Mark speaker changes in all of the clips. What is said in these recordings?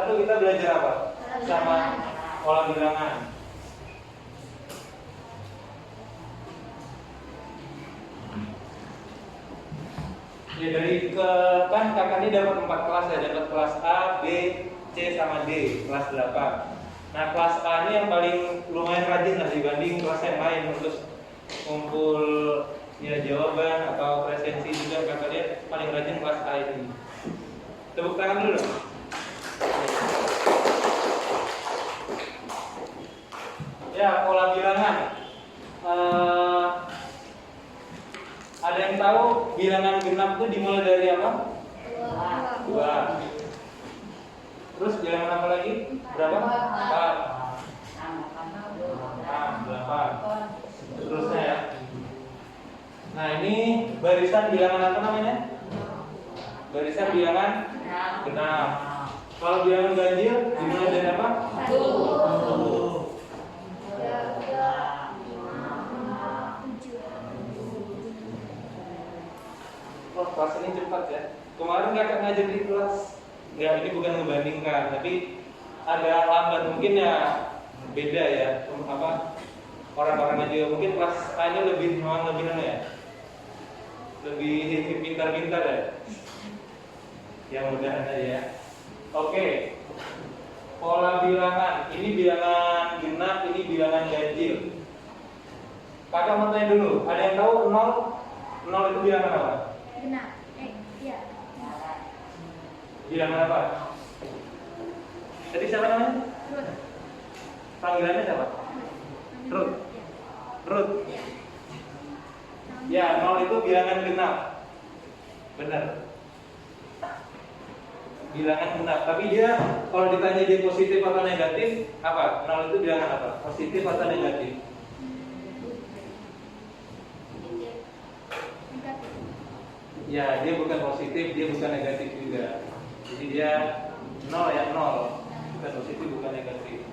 Speaker 1: 1 kita belajar apa? Sama pola bilangan. Ya dari kan kakak ini dapat 4 kelas ya, dapat kelas A, B, C sama D, kelas 8. Nah kelas A ini yang paling lumayan rajin lah dibanding kelas yang lain untuk kumpul ya jawaban atau presensi juga. Kakak lihat paling rajin kelas A ini. Tepuk tangan dulu. Ya pola bilangan. Ada yang tahu bilangan genap itu dimulai dari apa? 2. Terus bilangan apa lagi? Berapa? 4, 6, 8. Seterusnya ya. Nah ini barisan bilangan apa namanya? Barisan bilangan genap. Kalau bilangan ganjil dimulai dari apa? 1. Oh, kelas ini cepat ya. Kemarin kakak ngajar di kelas, ya ini bukan membandingkan, tapi ada lambat mungkin ya beda ya. Apa orang-orang aja mungkin kelas A nya lebih memang lebih mana ya? Lebih pintar-pintar ya. Yang mudahan aja ya. Oke. Pola bilangan, ini bilangan genap, ini bilangan ganjil. Kakak mau tanya dulu, ada yang tahu 0? 0 itu bilangan apa?
Speaker 2: Genap. Iya.
Speaker 1: Bilangan apa? Tadi siapa namanya?
Speaker 2: Ruth.
Speaker 1: Panggilannya siapa? Ruth. Ruth. Ya, 0 itu bilangan genap. Benar. Bilangan genap, tapi dia kalau ditanya dia positif atau negatif, apa? 0 itu bilangan apa? Positif atau negatif? Ya, dia bukan positif, dia bukan negatif juga. Jadi dia 0 ya, 0. Bukan positif, bukan negatif.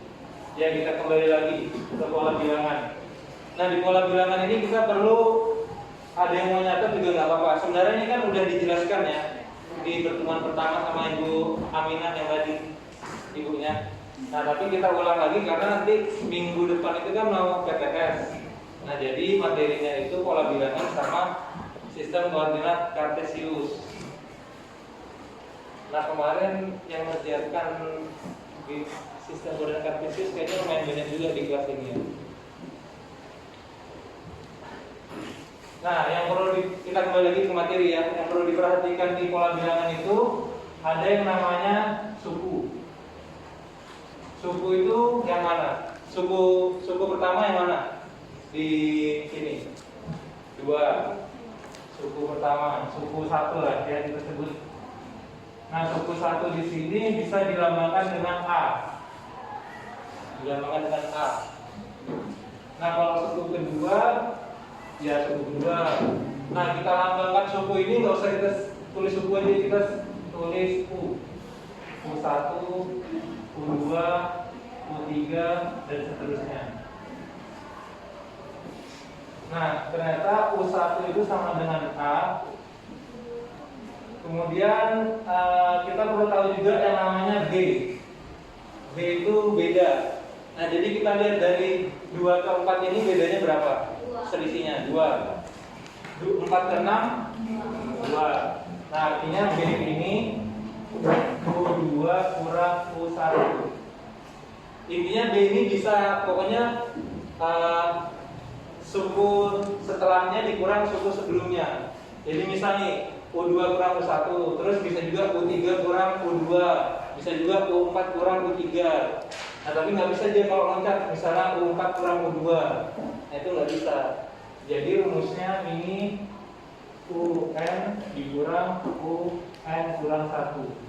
Speaker 1: Ya, kita kembali lagi ke pola bilangan. Nah, di pola bilangan ini kita perlu ada yang mau nyatet juga nggak apa-apa. Sebenarnya ini kan udah dijelaskan ya di pertemuan pertama sama Ibu Aminah yang tadi, ibunya. Nah, tapi kita ulang lagi karena nanti minggu depan itu kan mau PTS. Nah, jadi materinya itu pola bilangan sama sistem koordinat kartesius. Nah kemarin yang mengerjakan di sistem koordinat kartesius kayaknya lumayan banyak juga di kelas ini ya. Nah yang perlu kita kembali lagi ke materi ya. Yang perlu diperhatikan di pola bilangan itu ada yang namanya suku. Suku itu yang mana? Suku pertama yang mana? Di sini 2. Suku pertama, suku 1 lah yang kita sebut. Nah, suku 1 di sini bisa dilambangkan dengan A. Dilambangkan dengan A. Nah, kalau suku kedua, ya suku kedua. Nah, kita lambangkan suku ini nggak usah kita tulis suku aja, kita tulis U. U1, U2, U3 dan seterusnya. Nah, ternyata U1 itu sama dengan A. Kemudian kita perlu tahu juga yang namanya B. B itu beda. Nah, jadi kita lihat dari 2 ke 4 ini bedanya berapa? Selisihnya 2. 4 ke 6 2. Nah, artinya B ini U2 kurang U1. Intinya B ini bisa pokoknya suku setelahnya dikurang suku sebelumnya. Jadi misalnya U2 kurang U1, terus bisa juga U3 kurang U2, bisa juga U4 kurang U3. Nah tapi nggak bisa dia kalau loncat, misalnya U4 kurang U2. Nah itu nggak bisa. Jadi rumusnya ini UN dikurang UN kurang 1.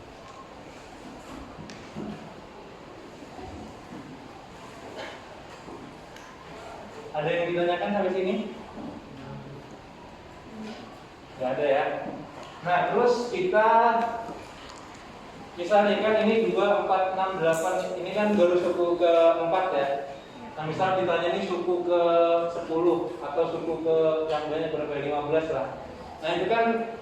Speaker 1: Ada yang ditanyakan sampai sini? Gak ada ya. Nah terus kita misalnya kan ini 2, 4, 6, 8. Ini kan baru suku ke 4 ya. Nah misal ditanya ini suku ke 10 atau suku ke yang banyak berapa 15 lah. Nah itu kan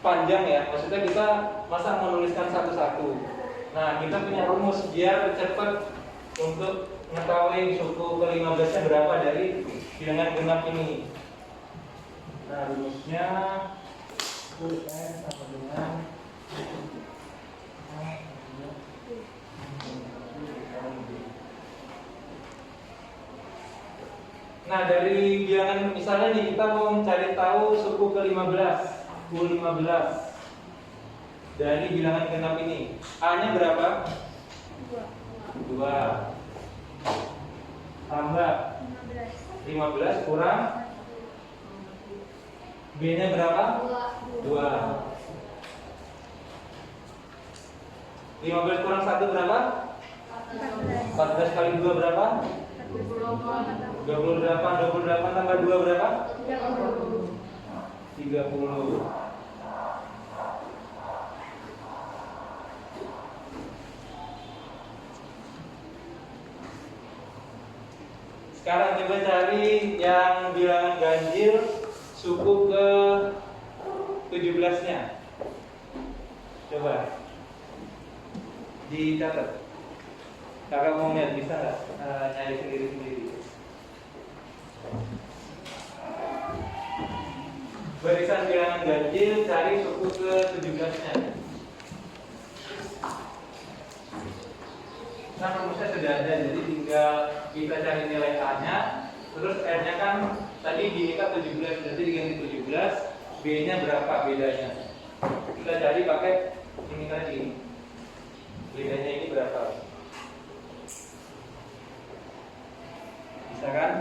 Speaker 1: panjang ya. Maksudnya kita masa menuliskan satu-satu. Nah, kita punya rumus biar cepat untuk mengetahui suku ke-15 nya berapa dari bilangan genap ini. Nah, rumusnya UN sama dengan Nah, dari bilangan misalnya nih kita mau mencari tahu suku ke-15, U15 dari bilangan genap ini. A-nya berapa? 2. Tambah 15 kurang B-nya berapa? 2. 15 kurang 1 berapa? 14 kali 2 berapa? 28. 28 tambah 2 berapa? 30. Sekarang coba cari yang bilangan ganjil suku ke 17-nya. Coba dicatat. Kakak mau lihat bisa nggak nyari sendiri-sendiri? Barisan bilangan ganjil cari suku ke 17-nya. Nah, rumusnya sudah ada, jadi tinggal kita cari nilai A-nya, terus R-nya kan tadi diminta 17, berarti diganti 17, B-nya berapa bedanya? Kita cari pakai ini tadi. Bedanya ini berapa? Bisa kan?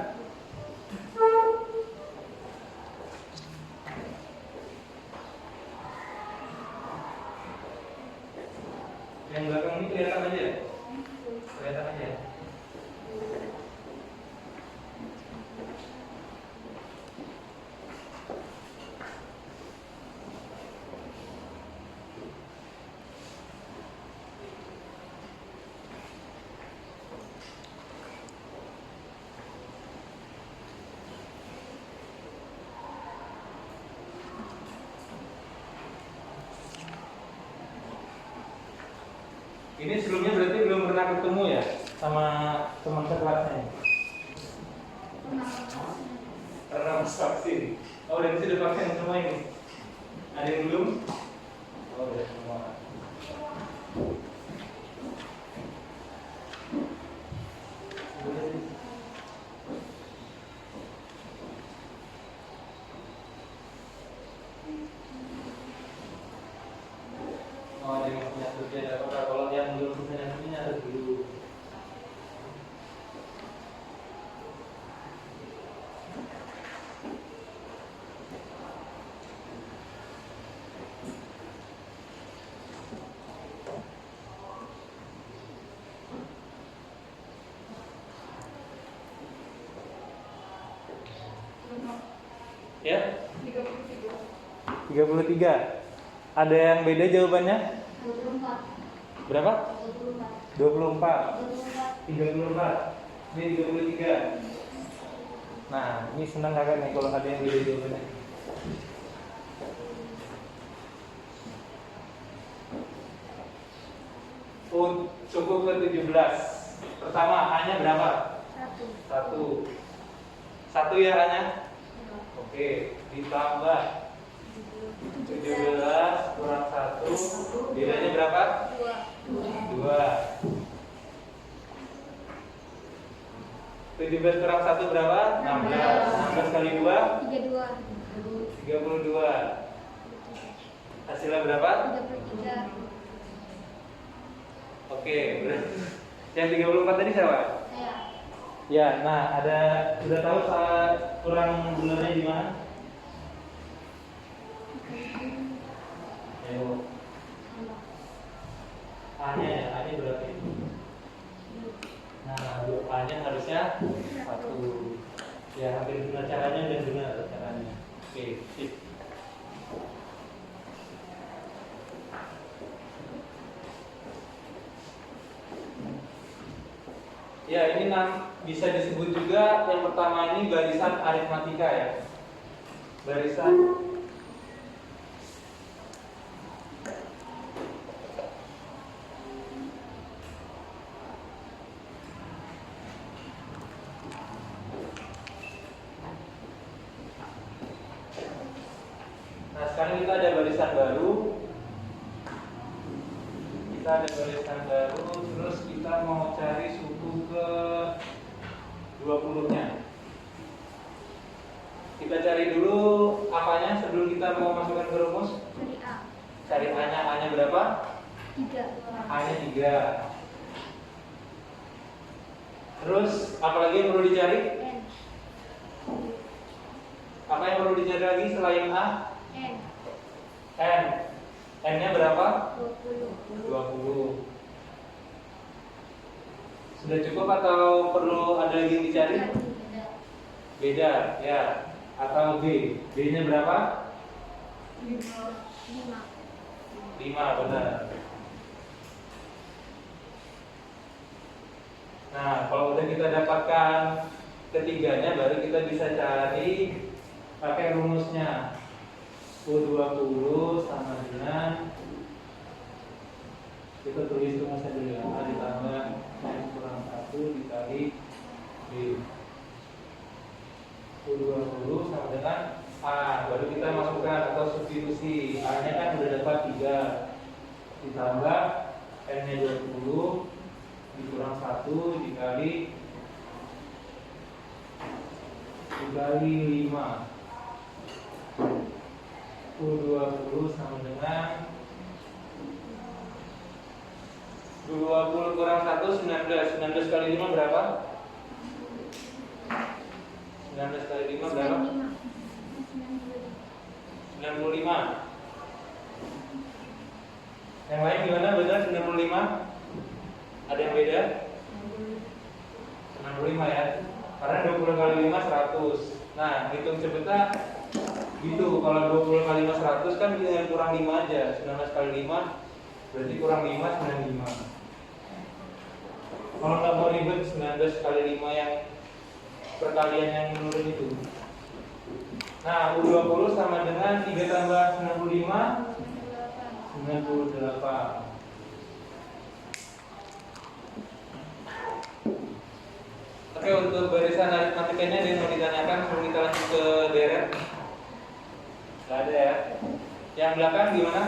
Speaker 1: Yang belakang ini kelihatan aja ya? Kelihatan aja ya? Ini sebelumnya berarti belum pernah ketemu ya sama teman sekelasnya? Pernah vaksin. Oh, dan sudah vaksin semua ini. Ada yang belum? Oh, udah semua. Oh, ada yang punya kerja ada apa? Kalau yang belum punya kerja ada dulu. Ya? 33. Ada yang beda jawabannya?
Speaker 2: 24.
Speaker 1: Berapa?
Speaker 2: 24.
Speaker 1: 24. 34. Ini 33. Nah, ini senang kakak nih kalau ada yang beda jawabannya. Suku ke-17. Pertama, A-nya berapa? 1. 1 ya A-nya? Oke, ditambah 17 kurang 1. Bedanya berapa? 2. 17 kurang 1 berapa? 16. 16 kali 2? 32. Hasilnya berapa?
Speaker 2: 33.
Speaker 1: Oke, yang 34 tadi siapa?
Speaker 2: Saya.
Speaker 1: Ya, nah sudah tahu saat kurang benernya di mana? Ayo. A-nya ya, A-nya berapa ini? Nah, A-nya harusnya 1. Ya, hampir benar caranya dan benar caranya. Oke, sip. Ya, ini bisa disebut juga yang pertama ini barisan aritmatika ya. Barisan barisan baru. Kita ada barisan baru, terus kita mau cari suku ke 20-nya. Kita cari dulu apanya sebelum kita mau masukkan ke rumus.
Speaker 2: Cari A.
Speaker 1: Cari A-nya. A-nya berapa?
Speaker 2: 3.
Speaker 1: A-nya 3. Terus apalagi yang perlu dicari?
Speaker 2: N.
Speaker 1: Apa yang perlu dicari lagi selain A?
Speaker 2: N.
Speaker 1: N. N-nya berapa?
Speaker 2: 20.
Speaker 1: 20. Sudah cukup atau perlu ada lagi yang dicari? Beda, ya. Atau B. B-nya berapa?
Speaker 2: 5.
Speaker 1: 5, benar. Nah, kalau udah kita dapatkan ketiganya, baru kita bisa cari pakai rumusnya. U20 sama dengan, kita tulis rumusnya dulu ya. A ditambah N kurang 1 dikali B. U20 sama dengan A, baru kita masukkan atau substitusi. A nya kan udah dapat 3 ditambah N nya 20 dikurang 1 dikali 5. U20 sama dengan 20 kurang 1 19. 19 kali 5 berapa? 19 kali 5 berapa? 95. Yang lain gimana? Benar 95? Ada yang beda? 95 ya. Karena 20 kali 5 100. Nah, hitung cepetnya gitu. Kalau 20 kali 5 100 kan dengan kurang 5 aja. 19 kali 5 berarti kurang 5 95. Kalau nggak mau ribet 19 kali 5 yang perkalian yang menurun itu. Nah, U20 sama dengan 3 tambah 95 98. Oke, untuk barisan aritmatikanya ada yang mau ditanyakan sebelum kita lanjut ke deret? Gak ada ya. Yang belakang gimana?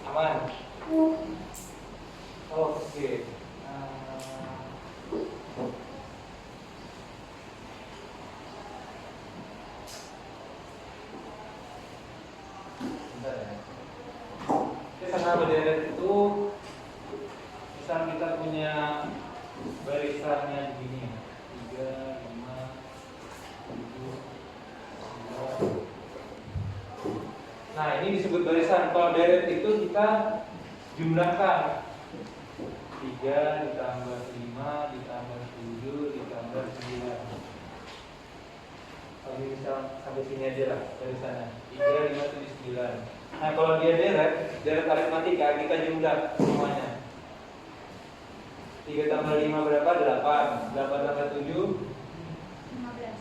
Speaker 1: Aman? Oh, oke. Bentar ya. Oke, sama berderet itu misal kita punya barisannya begini ya. 3, 5, 7, 9. Nah, ini disebut barisan. Kalau deret itu kita jumlahkan 3 ditambah 5 ditambah 7 ditambah 9. Kalau misal sampai sini aja lah barisannya 3, 5, 7, 9. Nah, kalau dia deret aritmatika kita jumlah semuanya. 3 tambah 5 berapa? 8. 8 tambah 7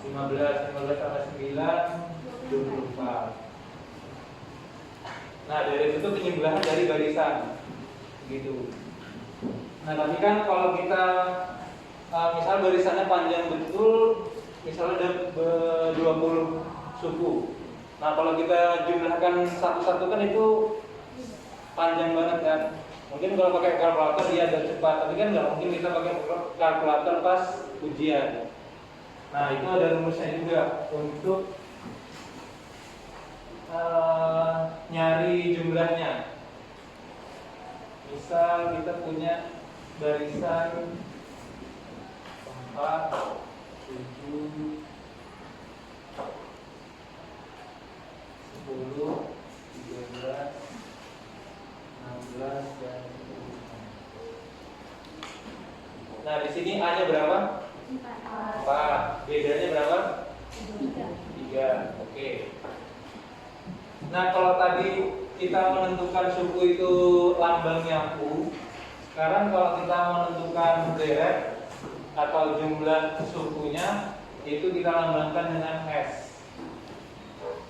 Speaker 1: 15. 15 tambah 9 24. Nah, dari itu penjumlahan dari barisan gitu. Nah, tapi kan kalau kita misal barisannya panjang betul, misalnya ada 20 suku. Nah, kalau kita jumlahkan satu-satu kan itu panjang banget kan. Mungkin kalau pakai kalkulator dia agak cepat, tapi kan nggak mungkin kita pakai kalkulator pas ujian. Nah, itu ada rumusnya juga untuk nyari jumlahnya. Misal kita punya barisan 4, 7, 10, 13, 16 dan 17. Nah, di sini A-nya berapa? 4. B-nya berapa? 3. Oke. Nah, kalau tadi kita menentukan suku itu lambangnya U, sekarang kalau kita menentukan deret atau jumlah sukunya itu kita lambangkan dengan S.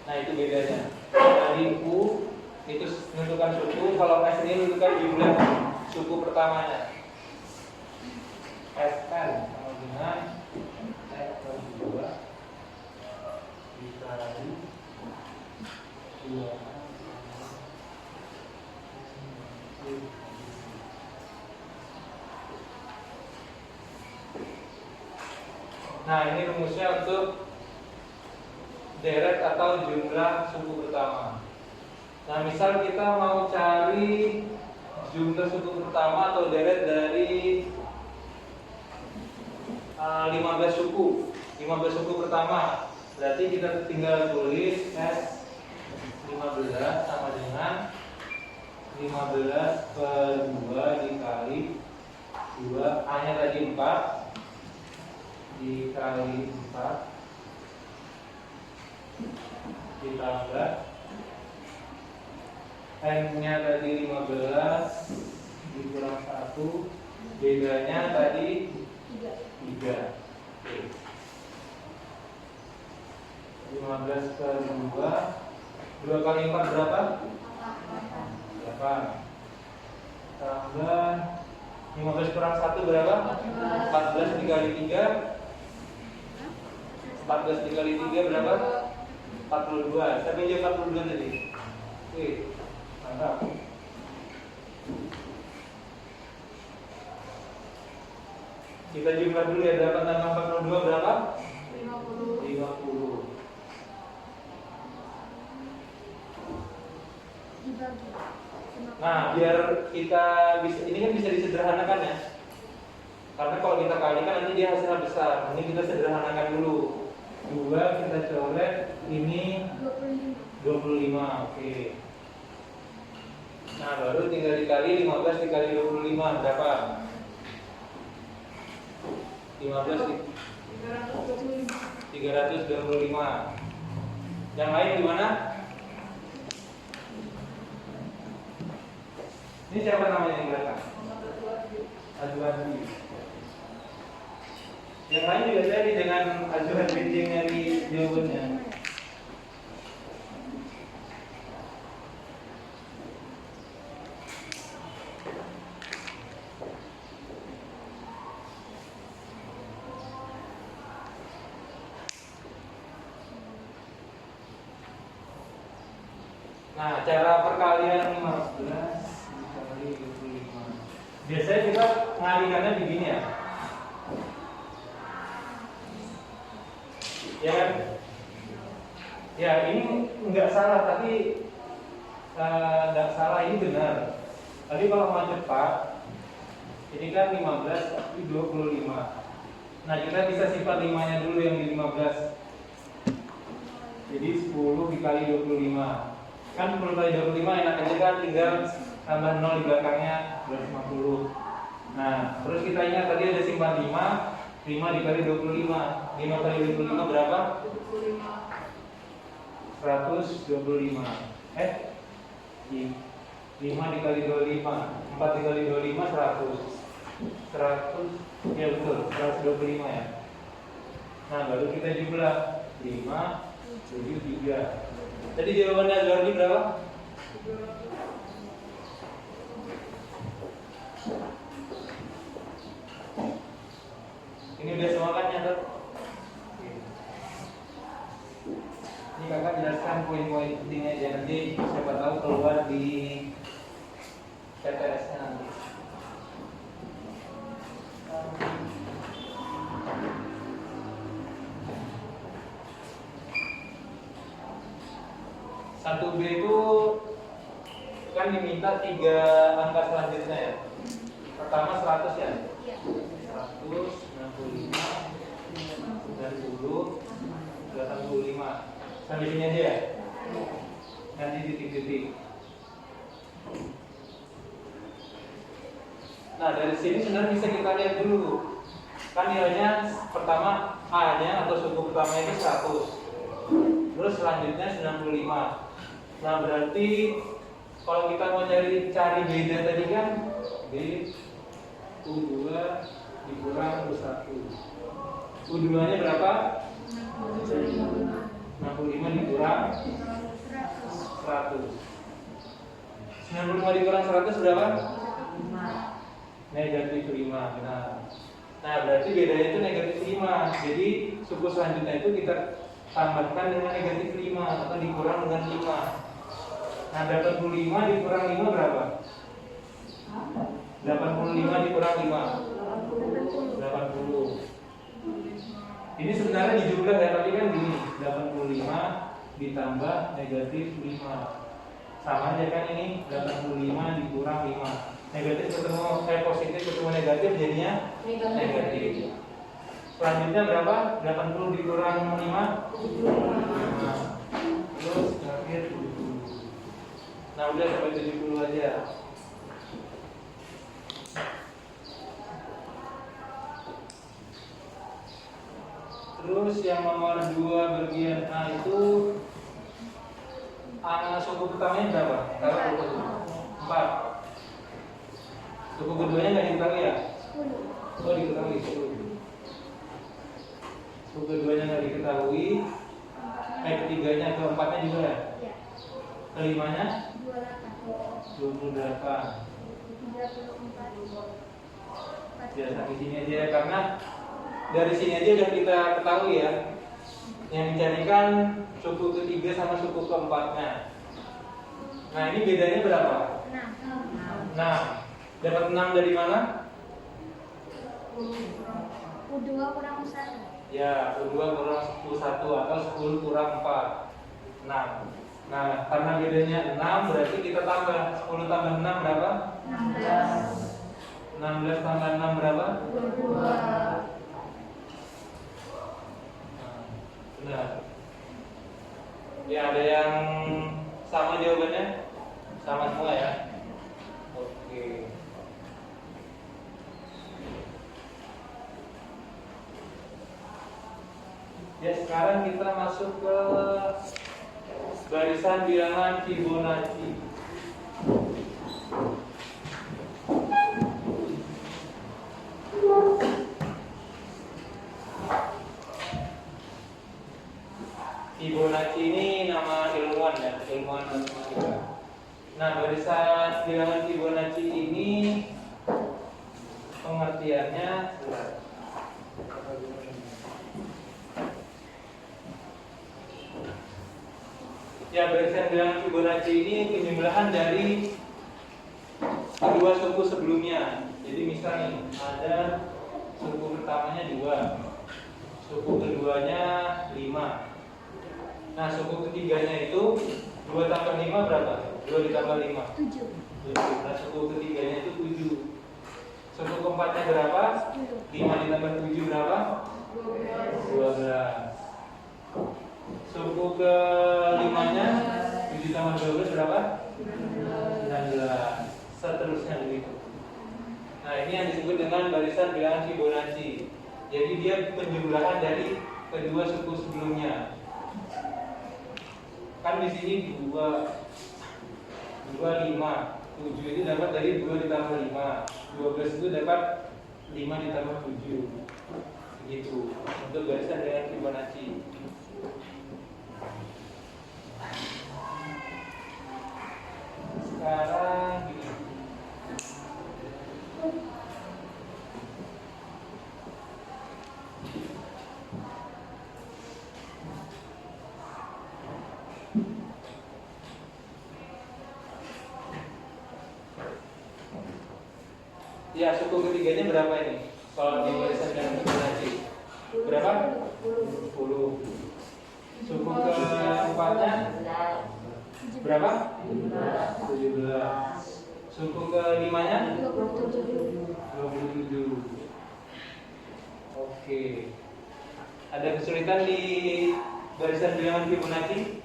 Speaker 1: Nah, itu bedanya. Tadi U itu menentukan suku, kalau S ini menentukan jumlah suku pertamanya. SN sama dengan S per 2 dikali 2 Nah, ini rumusnya untuk deret atau jumlah suku pertama. Nah, misal kita mau cari jumlah suku pertama atau deret dari 15 suku. 15 suku pertama. Berarti kita tinggal tulis S 15 sama dengan 15 per 2 dikali 2, A-nya tadi 4 dikali 4 ditambah N-nya tadi 15 dikurang 1, B-nya tadi 3. Oke. 15 per 2 kali 4 berapa? 8. Tambah 15 kurang 1 berapa? 14 dikali 3. 14 dikali 3 berapa? 42. Saya pinjam 42 tadi. Oke, mantap. Kita jumlah dulu ya, 8 tambah 42 berapa? 50. Nah, biar kita bisa, ini kan bisa disederhanakan ya. Karena kalau kita kalikan nanti dia hasilnya besar. Ini kita sederhanakan dulu. 2 kita coret, ini 25. Oke. Nah, baru tinggal dikali 15 dikali 25 berapa? 15 325. Yang lain gimana? Ini siapa namanya yang belakang? Azwandi. Yang lain juga tadi dengan ajuan biddingnya di jawabannya. Nah, cara perkalian 15 dikali 25. Biasanya kita ngalikannya begini ya. Ya kan? Ya, ini nggak salah, tapi nggak salah, ini benar. Tadi kalau mau cepat, ini kan 15 tapi 25. Nah, kita bisa sifat 5-nya dulu yang di 15. Jadi 10 dikali 25. Kan 10 kali 25 enak aja kan, tinggal tambah 0 di belakangnya 250. Nah, terus kita ingat tadi ada simpan 5 dikali 25. 5 kali 25 berapa? 125. 5 dikali 25. 4 dikali 25 100. 100, ya betul, 125 ya. Nah, baru kita jumlah 5, 7, 3. Tadi jawabannya Jordi berapa? Ini udah semua kan nyatet? Ini kakak jelaskan poin-poin pentingnya aja, nanti siapa tahu keluar di TTS-nya nanti. Satu B itu kan diminta 3 angka selanjutnya ya. Pertama 100 ya. 100, 65, 90, 85. Sampai sini aja ya. Nanti titik-titik. Nah, dari sini sebenarnya bisa kita lihat dulu. Kan nilainya pertama A-nya atau suku pertama itu 100. Terus selanjutnya 95. Nah, berarti kalau kita mau cari beda tadi kan B U2 dikurang U1. U2 nya berapa? 65 dikurang 100. 95 dikurang 100 berapa? Negatif 5. Benar. Nah, berarti bedanya itu negatif 5. Jadi suku selanjutnya itu kita tambahkan dengan negatif 5 atau dikurang dengan 5. Nah, 85 dikurang 5 berapa? 85 dikurang 5 80. Ini sebenarnya dijumlah ya, tapi kan gini, 85 ditambah negatif 5. Sama aja kan ini, 85 dikurang 5. Negatif ketemu, positif ketemu negatif jadinya negatif. Selanjutnya berapa? 80 dikurang 5? 5. Terus terakhir 70. Nah udah sampai 70 aja. Terus yang nomor 2 bagian A itu suku pertamanya berapa? 4. Suku keduanya nggak diketahui ya?
Speaker 2: 10.
Speaker 1: Oh diketahui 10. Suku keduanya nggak diketahui. Ketiganya, keempatnya juga ya?
Speaker 2: Ya.
Speaker 1: Kelimanya?
Speaker 2: 28.
Speaker 1: 28.
Speaker 2: 34.
Speaker 1: Ya sampai sini aja ya, karena dari sini aja udah kita ketahui ya. Yang dicarikan suku ketiga sama suku keempatnya. Nah ini bedanya berapa?
Speaker 2: 6.
Speaker 1: Nah, dapat 6 dari mana?
Speaker 2: U2 kurang 1.
Speaker 1: Ya, U2 kurang 1 atau 10 kurang 4. 6. Nah, karena bedanya 6 berarti kita tambah 10 tambah 6 berapa?
Speaker 2: 16.
Speaker 1: 16 tambah 6 berapa?
Speaker 2: 22.
Speaker 1: Benar. Ya, ada yang sama jawabannya? Sama semua ya? Oke. Ya, sekarang kita masuk ke barisan bilangan Fibonacci. Fibonacci ini nama ilmuwan ya, ilmuwan matematika. Nah, barisan bilangan Fibonacci ini pengertiannya ya, barisan bilangan Fibonacci ini penjumlahan dari kedua suku sebelumnya. Jadi misal nih, ada suku pertamanya 2, suku keduanya 5. Nah, suku ketiganya itu 2 tambah 5 berapa? 2 ditambah 5
Speaker 2: 7.
Speaker 1: 7. Nah, suku ketiganya itu 7. Suku keempatnya berapa? 5 ditambah 7 berapa? 12. Suku kelimanya 7 tambah 12 berapa? 16. Seterusnya begitu. Nah, ini yang disebut dengan barisan bilangan Fibonacci. Jadi dia penjumlahan dari kedua suku sebelumnya. Kan di sini 2 5, 7 itu dapat dari 2 ditambah 5. 12 itu dapat 5 ditambah 7. Begitu. Untuk barisan bilangan Fibonacci. Sekarang gini. Ya, suku ketiganya berapa ini? Kalau di barisan bilangan Fibonacci berapa? 10. Suku keempatnya berapa? 17. Suku kelimanya 27. Oke. Ada kesulitan di barisan bilangan Fibonacci?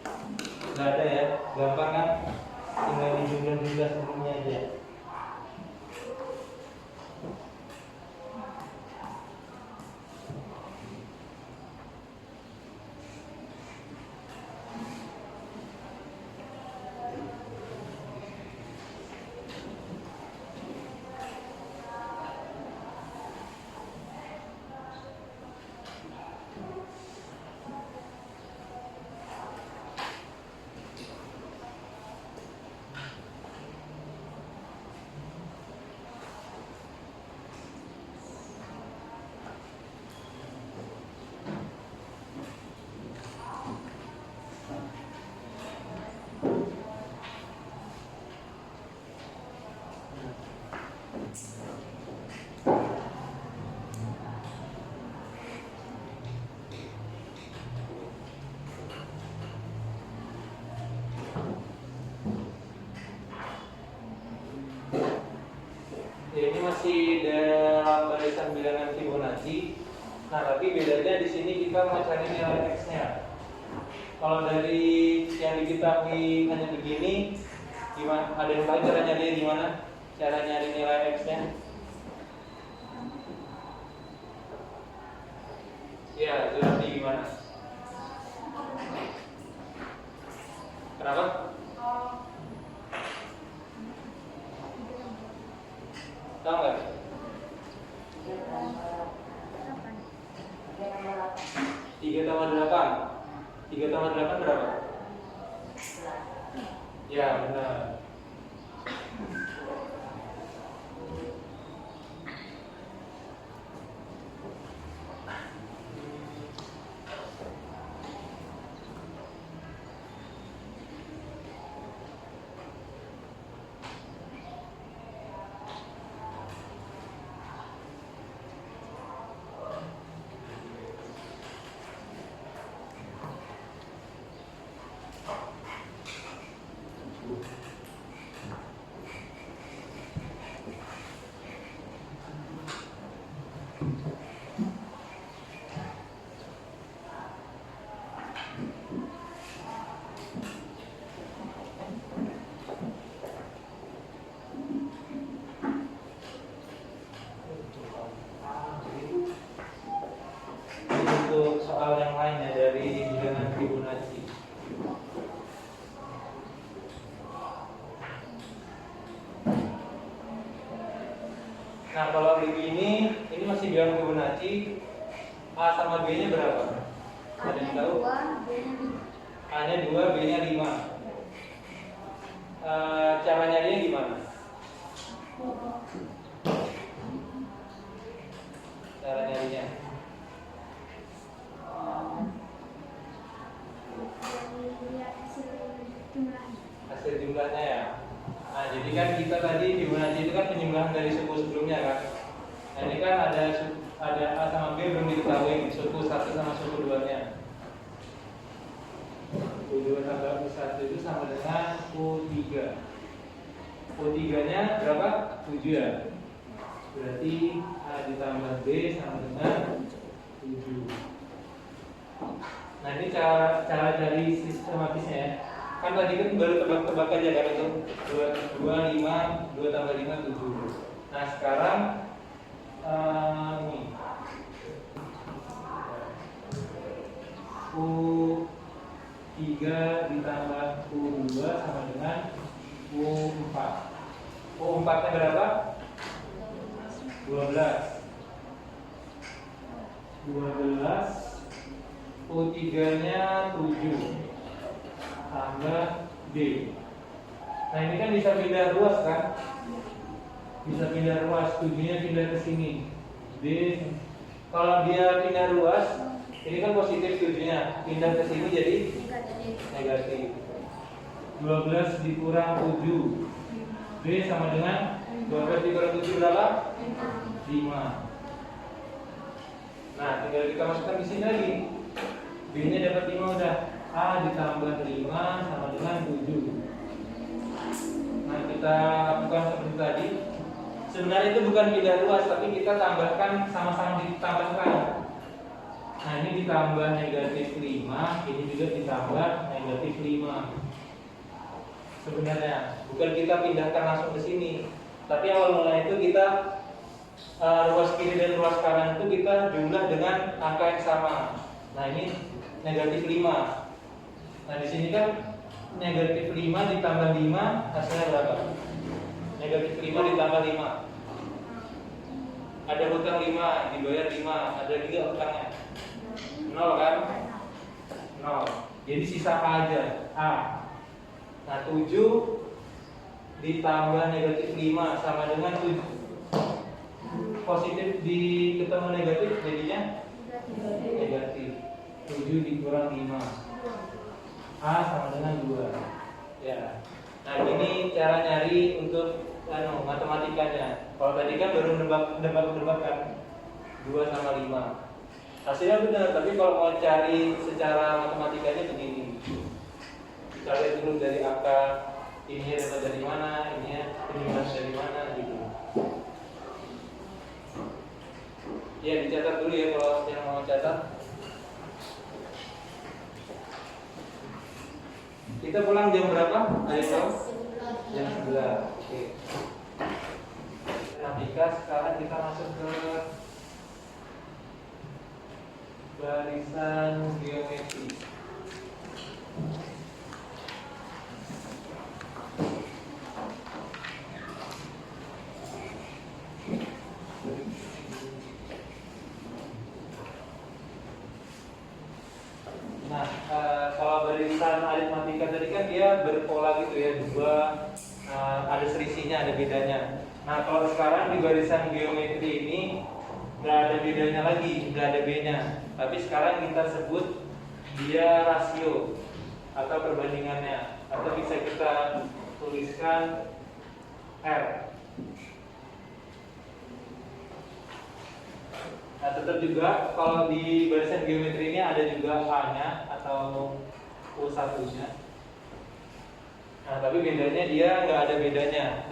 Speaker 1: Nggak ada ya, gampang kan? Tinggal di jumlah-jumlah sebelumnya aja. masih dalam barisan bilangan Fibonacci. Nah, tapi bedanya di sini kita mau cari nilai X-nya. Kalau dari yang diketahui hanya begini, gimana? Ada yang tahu cara nyari gimana? Cara nyari nilai X-nya? Ya, Zulfi gimana? Kenapa? Tahu nggak? 3 tambah 8. 3 tambah 8 berapa? Ya, benar. Untuk soal yang lainnya dari bilangan Fibonacci. Nah, kalau begini, ini masih bilangan Fibonacci. A sama B nya berapa? Ada yang tahu? A nya 2, B nya 5. Cara nyarinya gimana? Cara nyarinya? Hasil jumlahnya ya. Nah, jadi kan kita tadi Fibonacci itu kan penjumlahan dari suku sebelumnya kan. Nah, ini kan ada A sama B belum diketahui, suku 1 sama suku 2-nya. U2 tambah U1 itu sama dengan U3. U3-nya berapa? 7 ya. Berarti A ditambah B sama dengan 7. Nah, ini cara cari sistematisnya ya. Kan tadi kan baru tebak-tebak aja kan itu 2, 5, 2 tambah 5, 7. Nah, sekarang ini U3 ditambah U2 sama dengan U4. U4 nya berapa? 12. U3 nya 7 tambah B. Nah, ini kan bisa pindah ruas kan? Bisa pindah ruas, 7 nya pindah ke sini. B. Kalau dia pindah ruas, ini kan positif 7 nya, pindah ke sini jadi negatif. 12 dikurang 7. B sama dengan 12 dikurang 7 berapa? 5. Nah, tinggal kita masukkan di sini lagi. B nya dapat 5 udah. A ditambah 5 sama dengan 7. Nah, kita lakukan seperti tadi. Sebenarnya itu bukan pindah ruas, tapi kita tambahkan, sama-sama ditambahkan. Nah, ini ditambah negatif 5, ini juga ditambah negatif 5. Sebenarnya bukan kita pindahkan langsung ke sini, tapi awal mula itu kita ruas kiri dan ruas kanan itu kita jumlah dengan angka yang sama. Nah, ini negatif 5. Nah, di sini kan negatif 5 ditambah 5 hasilnya berapa? Negatif 5 ditambah 5. Ada hutang 5, dibayar 5, ada juga hutangnya 0 kan? 0. Jadi sisa A aja, A. Nah, 7 ditambah negatif 5 sama dengan 7. Positif ketemu negatif jadinya negatif. 7 dikurang 5. A sama dengan 2. Ya. Nah, ini cara nyari untuk matematikanya. Kalau tadi kan baru nebak kan 2 sama 5. Hasilnya benar, tapi kalau mau cari secara matematikanya begini. Cari dulu dari angka ininya dapat dari mana, ininya penjumlahan dari mana gitu. Ya dicatat dulu ya kalau yang mau catat. Kita pulang jam berapa? Ayo tahu? Jam 11. Oke. Matematika sekarang kita masuk ke barisan geometri. Nah, kalau barisan aritmatika tadi kan dia berpola gitu ya, dua, ada selisihnya, ada bedanya. Nah, kalau sekarang di barisan geometri ini nggak ada bedanya lagi, nggak ada B-nya. Tapi sekarang kita sebut dia rasio atau perbandingannya, atau bisa kita tuliskan R. Nah, tetap juga kalau di barisan geometri ini ada juga A-nya atau U1-nya. Nah, tapi bedanya dia nggak ada bedanya,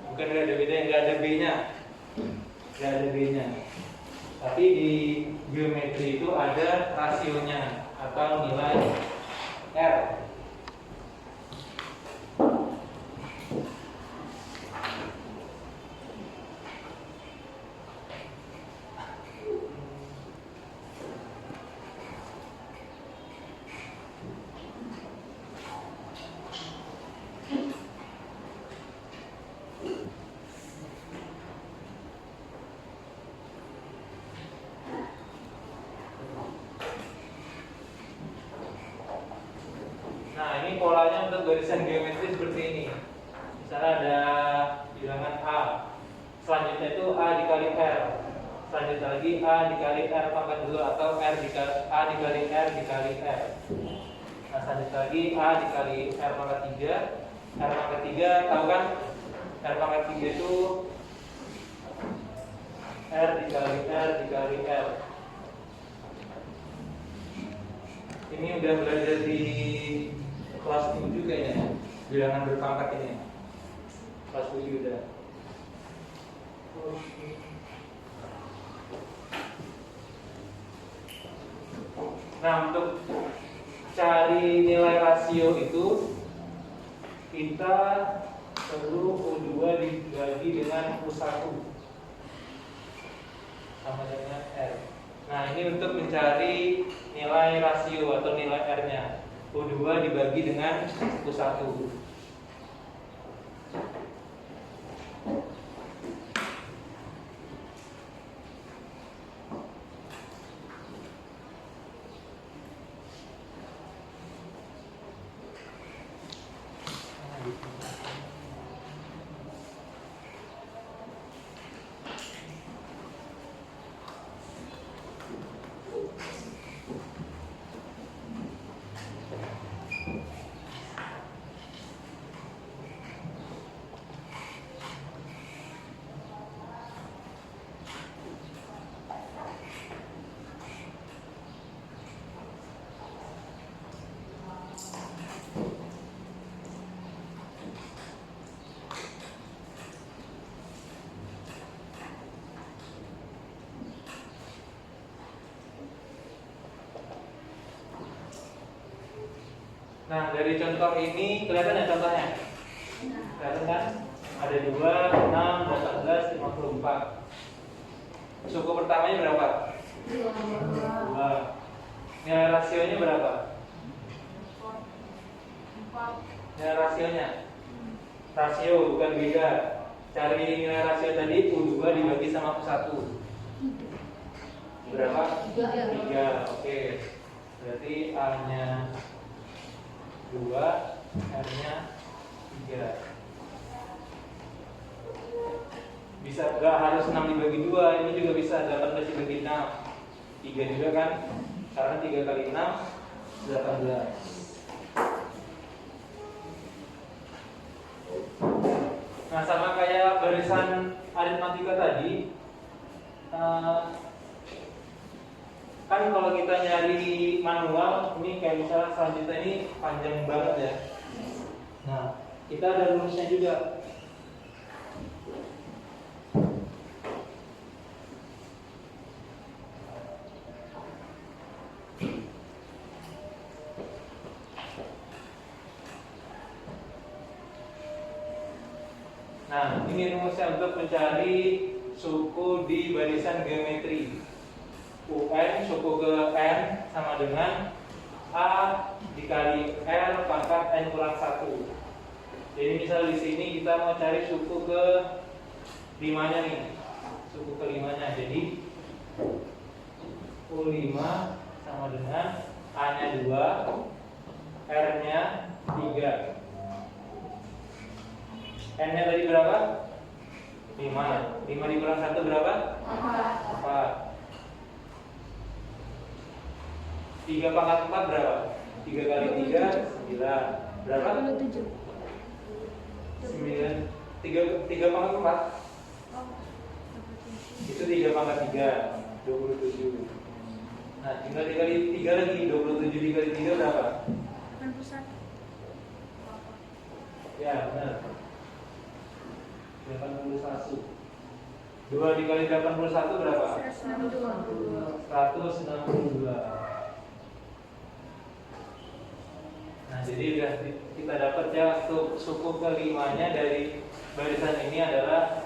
Speaker 1: bukan nggak ada bedanya, nggak ada B-nya, nggak ada B-nya. Tapi di geometri itu ada rasionya atau nilai R. Nah, ini polanya untuk barisan geometri seperti ini. Misalnya ada bilangan A, selanjutnya itu A dikali R, selanjutnya lagi A dikali R pangkat 2 atau R dikali A dikali R dikali R. Nah, selanjutnya lagi A dikali R pangkat 3. R pangkat 3 tahu kan? R pangkat 3 itu R dikali R dikali R. Ini udah belajar di kelas 7 kayaknya, bilangan berpangkat ini. Kelas 7 udah. Nah, untuk cari nilai rasio itu kita perlu U2 dibagi dengan U1 sama dengan R. Nah, ini untuk mencari nilai rasio atau nilai R-nya. U2 dibagi dengan U1. Nah, dari contoh ini kelihatan ya contohnya? Kelihatan kan? Ada 2, 6, 18, 54. Suku pertamanya berapa? 2. Nilai rasionya berapa?
Speaker 2: 4.
Speaker 1: Nilai rasionya? Rasio bukan beda. Cari nilai rasio tadi U2 dibagi sama U1. Berapa? 3. Oke. Berarti A-nya 2, R-nya 3. Bisa nggak harus 6 dibagi 2, ini juga bisa 18 dibagi 6. 3 juga kan? Karena 3 kali 6 18. Nah, sama kayak barisan aritmatika tadi, kan kalau kita nyari manual, ini kayak misalnya selanjutnya ini panjang banget ya. Nah, kita ada rumusnya juga. ini rumusnya untuk mencari suku di barisan geometri. UN suku ke N sama dengan A dikali R pangkat N kurang 1. Jadi misal di sini kita mau cari suku ke 5-nya nih. Suku ke 5-nya. Jadi U5 sama dengan A-nya 2, R-nya 3. N-nya tadi berapa? 5. 5 dikurang 1 berapa? 4. 3 pangkat 4 berapa? 3 kali 3 9. Berapa?
Speaker 2: 27.
Speaker 1: 9. 3 pangkat 4 itu 3 pangkat 3 27. Nah tinggal dikali 3 lagi. 27 dikali 3 berapa?
Speaker 2: 81.
Speaker 1: Ya benar, 81. 2 dikali 81 berapa?
Speaker 2: 162.
Speaker 1: 162. Nah, jadi udah kita dapat ya untuk suku ke-5-nya dari barisan ini adalah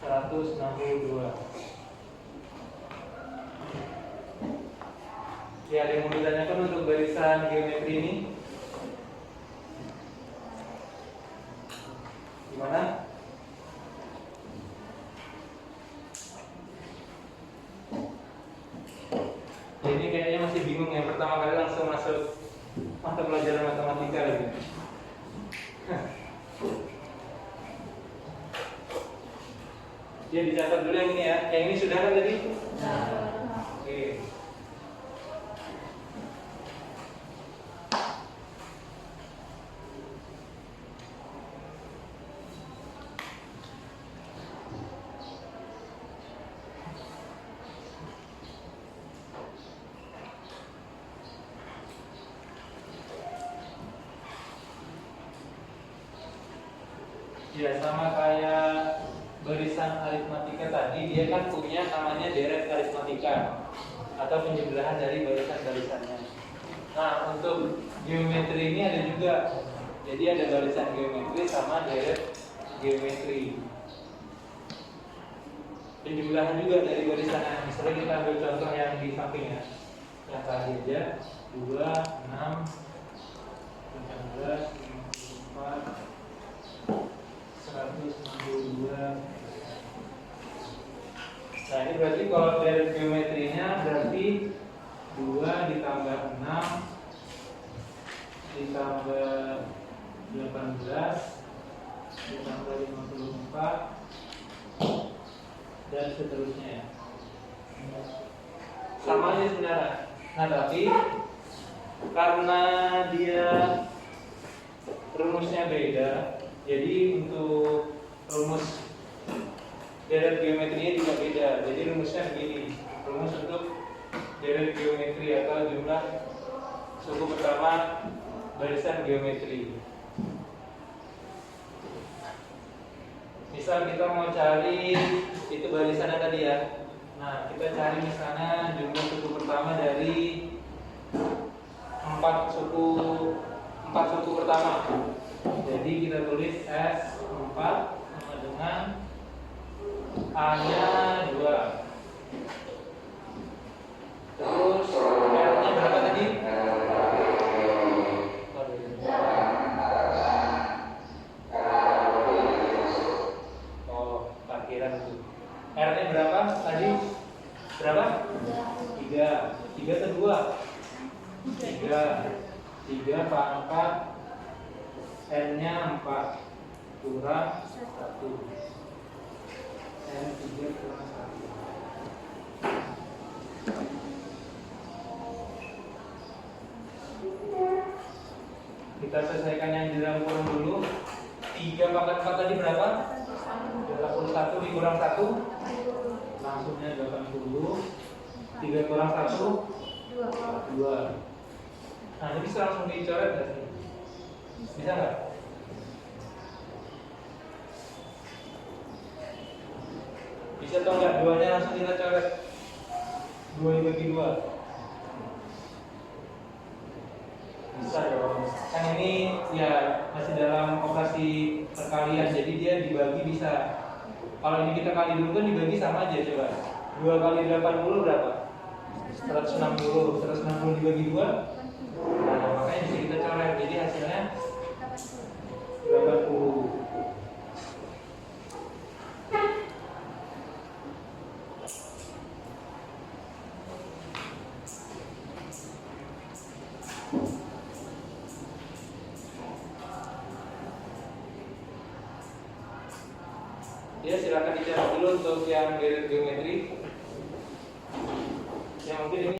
Speaker 1: 162. Ya, ada yang mau ditanyakan untuk barisan geometri ini? Gimana? Ini kayaknya masih bingung ya, pertama kali langsung masuk mata pelajaran matematika lagi. Ya dicatat dulu yang ini ya. Yang ini sudah kan tadi? Oke. Ya sama kayak barisan aritmatika tadi, dia kan punya namanya deret aritmatika atau penjumlahan dari barisan-barisannya. Nah untuk geometri ini ada juga, jadi ada barisan geometri sama deret geometri. Penjumlahan juga dari barisannya. Misalnya kita ambil contoh yang di samping ya, yang tadi aja 2, 6, 19, 54, 162. Nah ini berarti kalau dari geometrinya berarti 2 ditambah 6 ditambah 18 ditambah 54 dan seterusnya ya. Sama aja sebenarnya. Nah tapi karena dia rumusnya beda, jadi untuk rumus deret geometrinya juga beda. Jadi rumusnya begini. Rumus untuk deret geometri atau jumlah suku pertama barisan geometri. Misal kita mau cari itu barisannya tadi ya. Nah, kita cari misalnya jumlah suku pertama dari 4 suku pertama. Jadi kita tulis S4 sama dengan A-nya 2. Terus R-nya berapa tadi? Oh, parkiran itu. R-nya berapa tadi? Berapa? 3. 3 ke 2? 3 pangkat N-nya 4 kurang 1. N3 kurang 1. Kita selesaikan yang di dalam kurung dulu. 3 pangkat 4 tadi berapa? 81 dikurang 1 langsungnya 80. 3 kurang 1 2. Nah ini bisa langsung dicoret nggak sih? Bisa nggak? Bisa atau nggak? 2-nya langsung kita coret. 2 dibagi 2. Bisa dong. Kan ini ya masih dalam operasi perkalian, jadi dia dibagi bisa. Kalau ini kita kali dulu kan dibagi sama aja, coba. 2 kali 80 berapa? 160. 160 dibagi 2. Nah, makanya bisa kita coret. Jadi hasilnya 80. Ya, silakan dicatat dulu untuk yang geometri. Yang mungkin ini